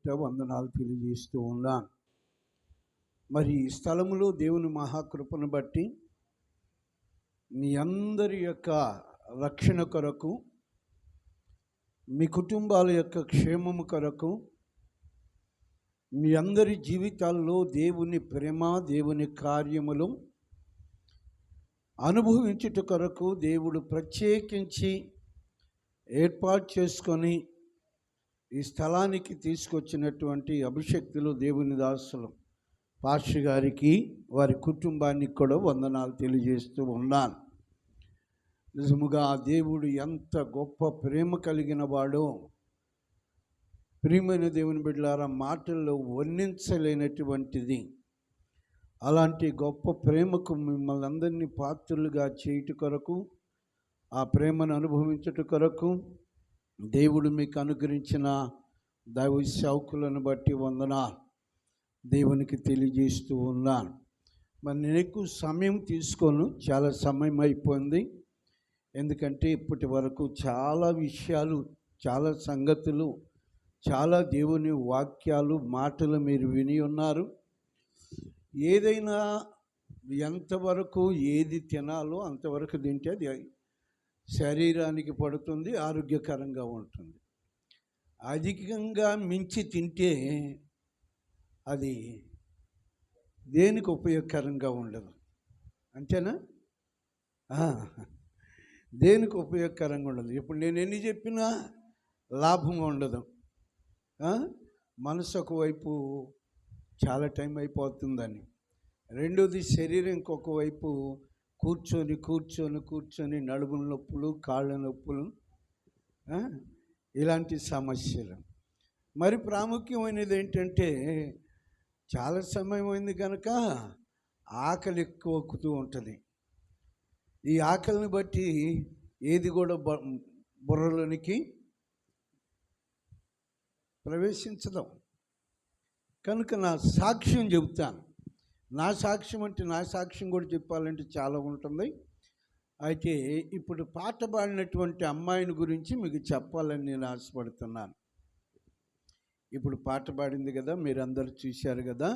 పేరిట వందనాలు తెలియజేస్తూ ఉన్నాను. మరి ఈ స్థలములో దేవుని మహాకృపను బట్టి మీ అందరి యొక్క రక్షణ కొరకు, మీ కుటుంబాల యొక్క క్షేమము కొరకు, మీ అందరి జీవితాల్లో దేవుని ప్రేమ, దేవుని కార్యములు అనుభవించుట కొరకు దేవుడు ప్రత్యేకించి ఏర్పాటు చేసుకొని ఈ స్థలానికి తీసుకొచ్చినటువంటి అభిషక్తులు దేవుని దాసులు పాస్టర్ గారికి, వారి కుటుంబానికి కూడా వందనాలు తెలియజేస్తూ ఉన్నాను. నిజముగా దేవుడు ఎంత గొప్ప ప్రేమ కలిగిన వాడో ప్రియమైన దేవుని బిడ్డలారా మాటల్లో వర్ణించలేనటువంటిది. అలాంటి గొప్ప ప్రేమకు మిమ్మల్ని అందరినీ పాత్రులుగా చేయుట కొరకు, ఆ ప్రేమను అనుభవించుట కొరకు దేవుడు మీకు అనుగ్రహించిన దైవ సేవకులను బట్టి వందనాలు దేవునికి తెలియజేస్తూ ఉన్నాను. మరి నేను ఎక్కువ సమయం తీసుకోను, చాలా సమయం అయిపోయింది. ఎందుకంటే ఇప్పటి వరకు చాలా విషయాలు, చాలా సంగతులు, చాలా దేవుని వాక్యాలు, మాటలు మీరు విని ఉన్నారు. ఏదైనా ఎంతవరకు ఏది తినాలో అంతవరకు తింటే అది శరీరానికి పడుతుంది, ఆరోగ్యకరంగా ఉంటుంది. అధికంగా మించి తింటే అది దేనికి ఉపయోగకరంగా ఉండదు. అంతేనా? దేనికి ఉపయోగకరంగా ఉండదు. ఇప్పుడు నేను ఎన్ని చెప్పినా లాభం ఉండదు. మనసు ఒకవైపు చాలా టైం అయిపోతుందని, రెండోది శరీరం ఇంకొక వైపు కూర్చొని కూర్చొని కూర్చొని నడుముల నొప్పులు, కాళ్ళ నొప్పులు, ఇలాంటి సమస్యలు. మరి ప్రాముఖ్యమైనది ఏంటంటే చాలా సమయం అయింది కనుక ఆకలి ఎక్కువక్కుతూ ఉంటుంది. ఈ ఆకలిని బట్టి ఏది కూడా బుర్రలోనికి ప్రవేశించదు. కనుక నా సాక్ష్యం చెబుతాను. నా సాక్ష్యం అంటే, నా సాక్ష్యం కూడా చెప్పాలంటే చాలా ఉంటుంది. అయితే ఇప్పుడు పాట పాడినటువంటి అమ్మాయిని గురించి మీకు చెప్పాలని నేను ఆశపడుతున్నాను. ఇప్పుడు పాట పాడింది కదా, మీరందరూ చూశారు కదా,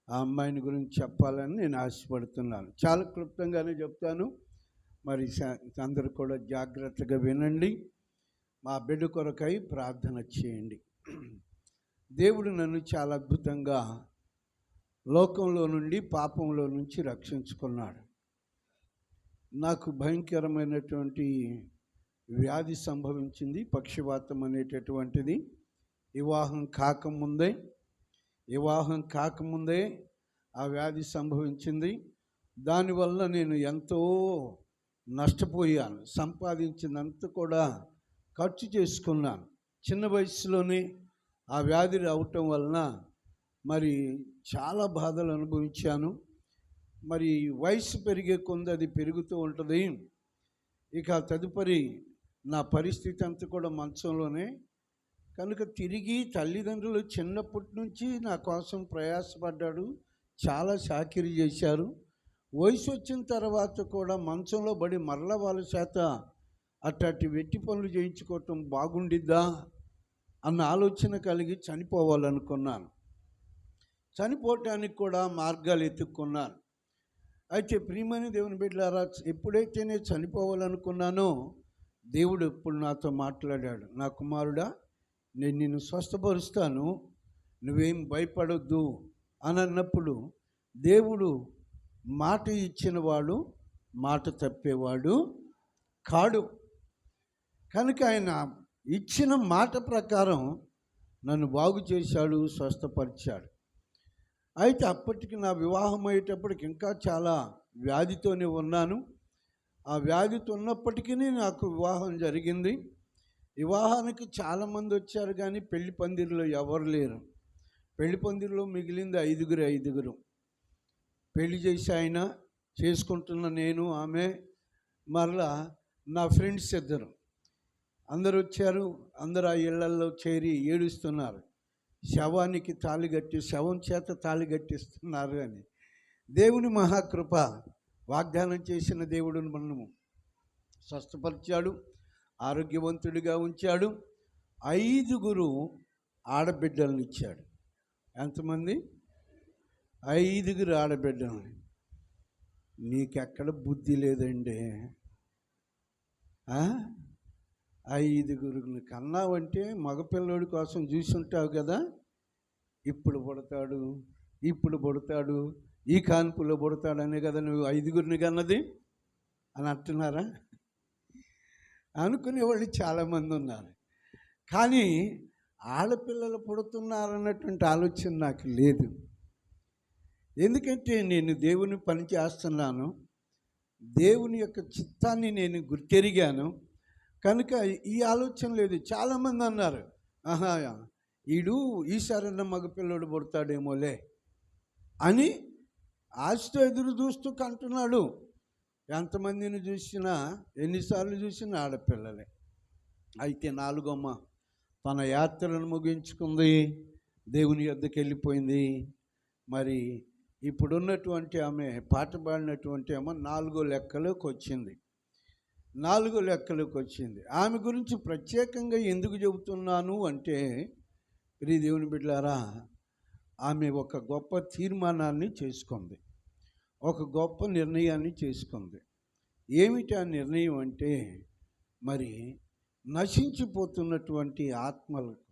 ఆ అమ్మాయిని గురించి చెప్పాలని నేను ఆశపడుతున్నాను. చాలా క్లుప్తంగానే చెప్తాను. మరి అందరూ కూడా జాగ్రత్తగా వినండి. మా బిడ్డ కొరకై ప్రార్థన చేయండి. దేవుడు నన్ను చాలా అద్భుతంగా లోకంలో నుండి, పాపంలో నుంచి రక్షించుకున్నాడు. నాకు భయంకరమైనటువంటి వ్యాధి సంభవించింది, పక్షవాతం అనేటటువంటిది. వివాహం కాకముందే ఆ వ్యాధి సంభవించింది. దానివల్ల నేను ఎంతో నష్టపోయాను. సంపాదించినంత కూడా ఖర్చు చేసుకున్నాను. చిన్న వయసులోనే ఆ వ్యాధి రావటం వలన మరి చాలా బాధలు అనుభవించాను. మరి వయసు పెరిగే కొంది అది పెరుగుతూ ఉంటుంది. ఇక తదుపరి నా పరిస్థితి అంతా కూడా మంచంలోనే. కనుక తిరిగి తల్లిదండ్రులు చిన్నప్పటి నుంచి నా కోసం ప్రయాసపడ్డాడు, చాలా చాకిరీ చేశారు. వయసు వచ్చిన తర్వాత కూడా మంచంలో పడి మరల వాళ్ళ చేత అట్లాంటి వెట్టి పనులు చేయించుకోవటం బాగుండిద్దా అన్న ఆలోచన కలిగి చనిపోవాలనుకున్నాను. చనిపోవటానికి కూడా మార్గాలు ఎత్తుక్కున్నాను. అయితే ప్రియమైన దేవుని బిడ్డలారా, ఎప్పుడైతే నేను చనిపోవాలనుకున్నానో దేవుడు ఎప్పుడు నాతో మాట్లాడాడు. నా కుమారుడా, నేను నిన్ను స్వస్థపరుస్తాను, నువ్వేం భయపడొద్దు అని అన్నప్పుడు, దేవుడు మాట ఇచ్చినవాడు మాట తప్పేవాడు కాడు. కనుక ఆయన ఇచ్చిన మాట ప్రకారం నన్ను బాగు చేశాడు, స్వస్థపరిచాడు. అయితే అప్పటికి నా వివాహం అయ్యేటప్పటికి ఇంకా చాలా వ్యాధితోనే ఉన్నాను. ఆ వ్యాధితో ఉన్నప్పటికీ నాకు వివాహం జరిగింది. వివాహానికి చాలామంది వచ్చారు కానీ పెళ్లి పందిరిలో ఎవరు లేరు. పెళ్లి పందిరిలో మిగిలింది ఐదుగురు. పెళ్లి చేసి ఆయన చేసుకుంటున్న నేను, ఆమె, మరలా నా ఫ్రెండ్స్ ఇద్దరు, అందరు వచ్చారు. అందరూ ఆ ఇళ్లల్లో చేరి ఏడుస్తున్నారు. శవానికి తాళిగట్టి, శవం చేత తాళిగట్టిస్తున్నారు అని. దేవుని మహాకృప, వాగ్దానం చేసిన దేవుడిని మనము స్వస్థపరిచాడు, ఆరోగ్యవంతుడిగా ఉంచాడు. 5 ఆడబిడ్డలను ఇచ్చాడు. ఎంతమంది? 5 ఆడబిడ్డలని. నీకెక్కడ బుద్ధి లేదండి? 5 కన్నావంటే మగపిల్లడి కోసం చూసుంటావు కదా. ఇప్పుడు పుడతాడు ఈ కాన్పులో పుడతాడనే కదా నువ్వు 5 కన్నది అని అంటున్నారా? అనుకునేవాళ్ళు చాలామంది ఉన్నారు. కానీ ఆడపిల్లలు పుడుతున్నారన్నటువంటి ఆలోచన నాకు లేదు. ఎందుకంటే నేను దేవుని పని చేస్తున్నాను, దేవుని యొక్క చిత్తాన్ని నేను గుర్తెరిగాను కనుక ఈ ఆలోచన లేదు. చాలామంది అన్నారు, ఈసారన్న మగపిల్లడు పుడతాడేమోలే అని ఆశతో ఎదురు చూస్తూ కంటున్నాడు. ఎంతమందిని చూసినా, ఎన్నిసార్లు చూసినా ఆడపిల్లలే. అయితే 4వ తన యాత్రను ముగించుకుంది, దేవుని యొద్దకు వెళ్ళిపోయింది. మరి ఇప్పుడున్నటువంటి ఆమె పాట పాడినటువంటి ఆమె 4 లెక్కలోకి వచ్చింది. 4 లెక్కలోకి వచ్చింది. ఆమె గురించి ప్రత్యేకంగా ఎందుకు చెబుతున్నాను అంటే, ప్రియ దేవుని బిడ్డలారా, ఆమె ఒక గొప్ప తీర్మానాన్ని చేసుకుంది, ఒక గొప్ప నిర్ణయాన్ని చేసుకుంది. ఏమిటి ఆ నిర్ణయం అంటే, మరి నశించిపోతున్నటువంటి ఆత్మలకు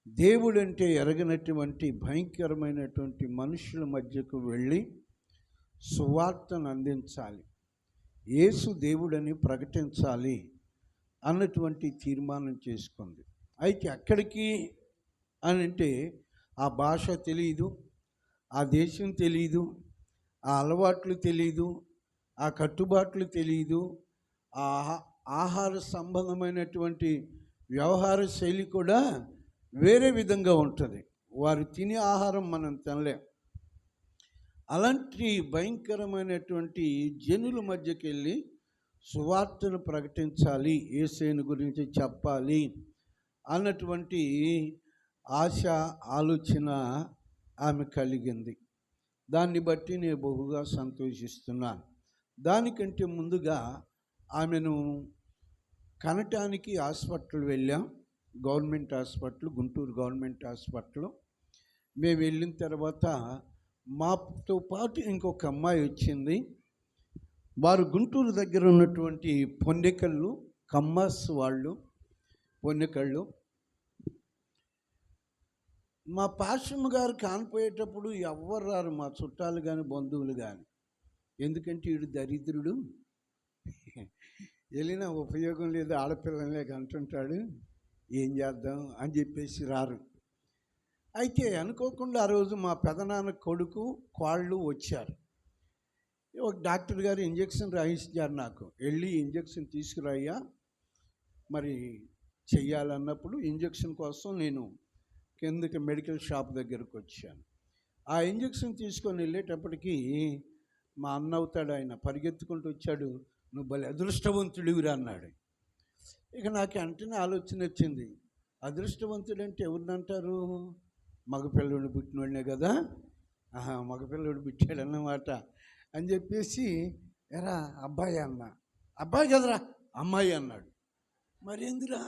దేవుడంటే ఎరగనటువంటి భయంకరమైనటువంటి మనుషుల మధ్యకు వెళ్ళి సువార్తను అందించాలి, యేసు దేవుడని ప్రకటించాలి అన్నటువంటి తీర్మానం చేసుకుంది. అయితే అక్కడికి అని అంటే ఆ భాష తెలియదు, ఆ దేశం తెలియదు, ఆ అలవాట్లు తెలియదు, ఆ కట్టుబాట్లు తెలియదు, ఆ ఆహార సంబంధమైనటువంటి వ్యవహార శైలి కూడా వేరే విధంగా ఉంటుంది. వారు తినే ఆహారం మనం తినలేం. అలాంటి భయంకరమైనటువంటి జనుల మధ్యకి వెళ్ళి సువార్తను ప్రకటించాలి, యేసుని గురించి చెప్పాలి అన్నటువంటి ఆశ, ఆలోచన ఆమె కలిగింది. దాన్ని బట్టి నేను బహుగా సంతోషిస్తున్నాను. దానికంటే ముందుగా ఆమెను కనటానికి హాస్పిటల్ వెళ్ళాం, government hospital, Guntur government hospital. మేము వెళ్ళిన తర్వాత మాతో పాటు ఇంకొక అమ్మాయి వచ్చింది. వారు గుంటూరు దగ్గర ఉన్నటువంటి పొన్నెకళ్ళు, కమ్మస్ వాళ్ళు, పొన్నెకళ్ళు. మా పాశ్రమ గారు కానిపోయేటప్పుడు ఎవ్వరు రారు, మా చుట్టాలు కానీ బంధువులు కానీ. ఎందుకంటే వీడు దరిద్రుడు, వెళ్ళినా ఉపయోగం లేదు, ఆడపిల్లలే అంటుంటాడు, ఏం చేద్దాం అని చెప్పేసి రారు. అయితే అనుకోకుండా ఆ రోజు మా పెదనాన్న కొడుకు కోళ్ళు వచ్చారు. ఒక డాక్టర్ గారు ఇంజక్షన్ రాయించారు నాకు. వెళ్ళి ఇంజక్షన్ తీసుకురాయ్యా మరి చెయ్యాలన్నప్పుడు ఇంజక్షన్ కోసం నేను కిందకి మెడికల్ షాప్ దగ్గరకు వచ్చాను. ఆ ఇంజక్షన్ తీసుకొని వెళ్ళేటప్పటికి మా అన్న అవుతాడు, ఆయన పరిగెత్తుకుంటూ వచ్చాడు, నువ్వు భలే అదృష్టవంతుడివిరా అన్నాడు. ఇక నాకు వెంటనే ఆలోచన వచ్చింది, అదృష్టవంతుడంటే ఎవరిని అంటారు? మగపిల్లడు పుట్టినోడినే కదా, మగపిల్లడు పుట్టాడన్నమాట అని చెప్పేసి, ఎరా అబ్బాయి అన్న. అబ్బాయి కదరా అమ్మాయి అన్నాడు. మరేందిరా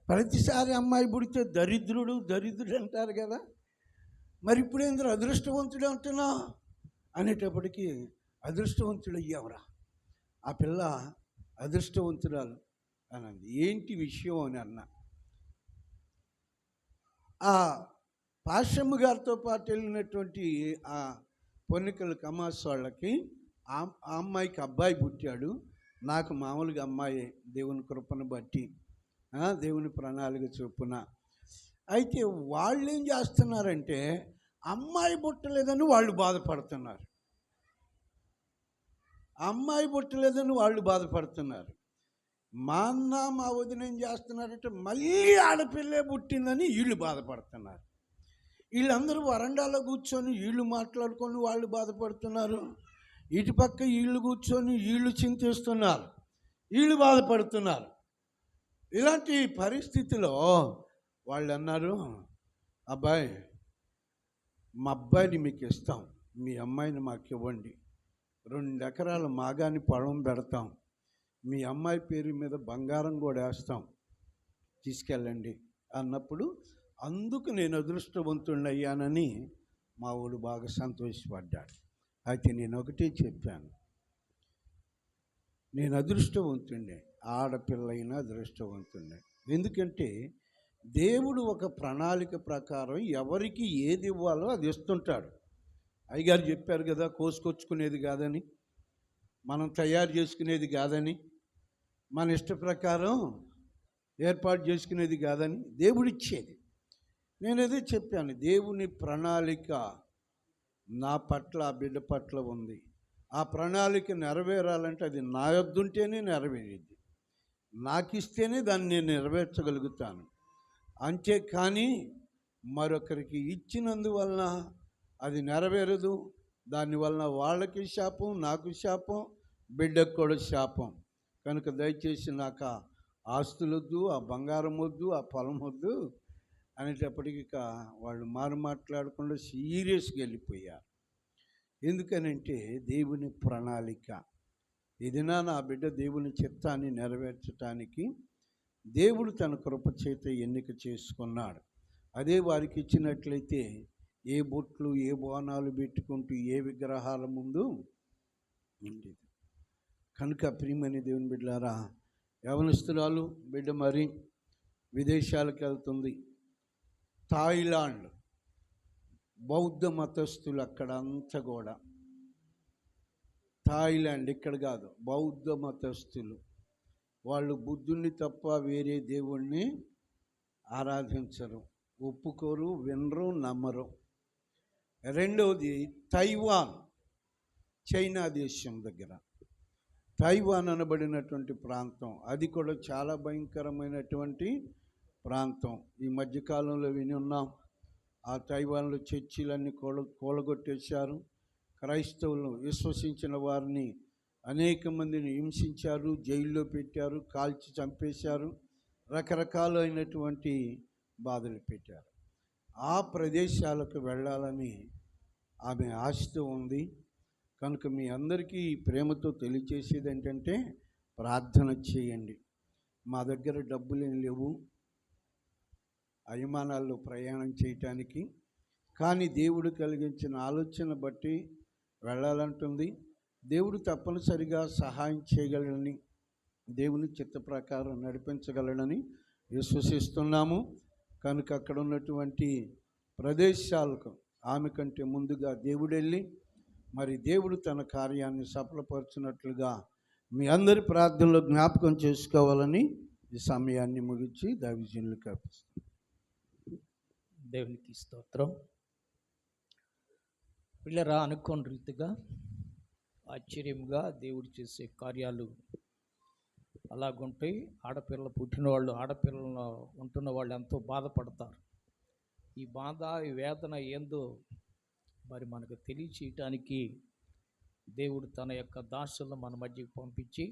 ప్రతిసారి అమ్మాయి పుడితే దరిద్రుడు దరిద్రుడు అంటారు కదా, మరి ఇప్పుడేంద్ర అదృష్టవంతుడు అంటున్నా అనేటప్పటికీ అదృష్టవంతుడు అయ్యావురా, ఆ పిల్ల అదృష్టవంతురాలు అన్నది. ఏంటి విషయం అని అన్న. ఆ పాశ్రమ్మ గారితో పాటు వెళ్ళినటువంటి ఆ పొన్నికల కమాస్ వాళ్ళకి ఆ అమ్మాయికి అబ్బాయి పుట్టాడు, నాకు మామూలుగా అమ్మాయి, దేవుని కృపను బట్టి, దేవుని ప్రణాళిక చొప్పున. అయితే వాళ్ళు ఏం చేస్తున్నారంటే అమ్మాయి పుట్టలేదని వాళ్ళు బాధపడుతున్నారు, అమ్మాయి పుట్టలేదని వాళ్ళు బాధపడుతున్నారు. మా అన్న మా వదిన ఏం చేస్తున్నారంటే మళ్ళీ ఆడపిల్లే పుట్టిందని వీళ్ళు బాధపడుతున్నారు. వీళ్ళందరూ వరండాలో కూర్చొని వీళ్ళు మాట్లాడుకొని వాళ్ళు బాధపడుతున్నారు, ఇటుపక్క వీళ్ళు కూర్చొని వీళ్ళు చింతిస్తున్నారు, వీళ్ళు బాధపడుతున్నారు. ఇలాంటి పరిస్థితిలో వాళ్ళు అన్నారు, అబ్బాయి మా అబ్బాయిని మీకు ఇస్తాం, మీ అమ్మాయిని మాకు ఇవ్వండి, 2 ఎకరాల మాగాని పొలం పెడతాం, మీ అమ్మాయి పేరు మీద బంగారం కూడా వేస్తాం, తీసుకెళ్ళండి అన్నప్పుడు అందుకు నేను అదృష్టవంతుడయ్యానని మా వాడు బాగా సంతోషపడ్డాడు. అయితే నేను ఒకటే చెప్పాను, నేను అదృష్టవంతుండే, ఆడపిల్లైనా అదృష్టవంతుండే. ఎందుకంటే దేవుడు ఒక ప్రణాళిక ప్రకారం ఎవరికి ఏది ఇవ్వాలో అది ఇస్తుంటాడు. అయ్యగారు చెప్పారు కదా, కోసుకొచ్చుకునేది కాదని, మనం తయారు చేసుకునేది కాదని, మన ఇష్ట ప్రకారం ఏర్పాటు చేసుకునేది కాదని దేవుడిచ్చేది. నేను అదే చెప్పాను, దేవుని ప్రణాళిక నా పట్ల, ఆ బిడ్డ పట్ల ఉంది. ఆ ప్రణాళిక నెరవేరాలంటే అది నా యొద్ద ఉంటేనే నెరవేరేది, నాకు ఇస్తేనే దాన్ని నేను నెరవేర్చగలుగుతాను. అంతేకాని మరొకరికి ఇచ్చినందువలన అది నెరవేరదు. దానివలన వాళ్ళకి శాపం, నాకు శాపం, బిడ్డకు కూడా శాపం. కనుక దయచేసి నాకు ఆ ఆస్తులొద్దు, ఆ బంగారం వద్దు, ఆ పొలం వద్దు అనేటప్పటికి వాళ్ళు మాట్లాడకుండా సీరియస్గా వెళ్ళిపోయారు. ఎందుకనంటే దేవుని ప్రణాళిక. ఏదైనా నా బిడ్డ దేవుని చిత్తాన్ని నెరవేర్చడానికి దేవుడు తన కృపచేత ఎన్నిక చేసుకున్నాడు. అదే వారికి ఇచ్చినట్లయితే ఏ బొట్లు, ఏ బోనాలు పెట్టుకుంటూ ఏ విగ్రహాల ముందు ఉండేది. కనుక ప్రియమైన దేవుని బిడ్డలారా, యవనస్తురాలు బిడ్డ మరి విదేశాలకు వెళ్తుంది. థాయిలాండ్ బౌద్ధ మతస్థులు అక్కడంతా కూడా, థాయిలాండ్ ఇక్కడ కాదు, బౌద్ధ మతస్థులు. వాళ్ళు బుద్ధుణ్ణి తప్ప వేరే దేవుణ్ణి ఆరాధించరు, ఒప్పుకోరు, వినరు, నమ్మరు. రెండవది తైవాన్, చైనా దేశం దగ్గర తైవాన్ అనబడినటువంటి ప్రాంతం, అది కూడా చాలా భయంకరమైనటువంటి ప్రాంతం. ఈ మధ్యకాలంలో విని ఉన్నాం, ఆ తైవాన్లో చర్చిలన్నీ కూలగొట్టేశారు. క్రైస్తవులను విశ్వసించిన వారిని అనేక మందిని హింసించారు, జైల్లో పెట్టారు, కాల్చి చంపేశారు, రకరకాలైనటువంటి బాధలు పెట్టారు. ఆ ప్రదేశాలకు వెళ్ళాలని ఆమె ఆశతో ఉంది. కనుక మీ అందరికీ ప్రేమతో తెలియచేసేది ఏంటంటే, ప్రార్థన చేయండి. మా దగ్గర డబ్బులేం లేవు విమానాల్లో ప్రయాణం చేయటానికి, కానీ దేవుడు కలిగించిన ఆలోచన బట్టి వెళ్ళాలంటుంది. దేవుడు తప్పనిసరిగా సహాయం చేయగలడని, దేవుని చిత్త ప్రకారం నడిపించగలడని విశ్వసిస్తున్నాము. కనుక అక్కడ ఉన్నటువంటి ప్రదేశాలకు ఆమె కంటే ముందుగా దేవుడు వెళ్ళి మరి దేవుడు తన కార్యాన్ని సఫలపరుచున్నట్లుగా మీ అందరి ప్రార్థనలో జ్ఞాపకం చేసుకోవాలని ఈ సమయాన్ని ముగించి దైవజనులకు అర్పిస్తాను. దేవునికి స్తోత్రం. పిల్లరా, అనుకోని రీతిగా ఆశ్చర్యంగా దేవుడు చేసే కార్యాలు అలాగుంటాయి. ఆడపిల్లలు పుట్టిన వాళ్ళు, ఆడపిల్లలు ఉంటున్న వాళ్ళు ఎంతో బాధపడతారు. ఈ బాధ, ఈ వేదన ఏందో మరి మనకు తెలియచేయటానికి దేవుడు తన యొక్క దాసులను మన మధ్యకి పంపించి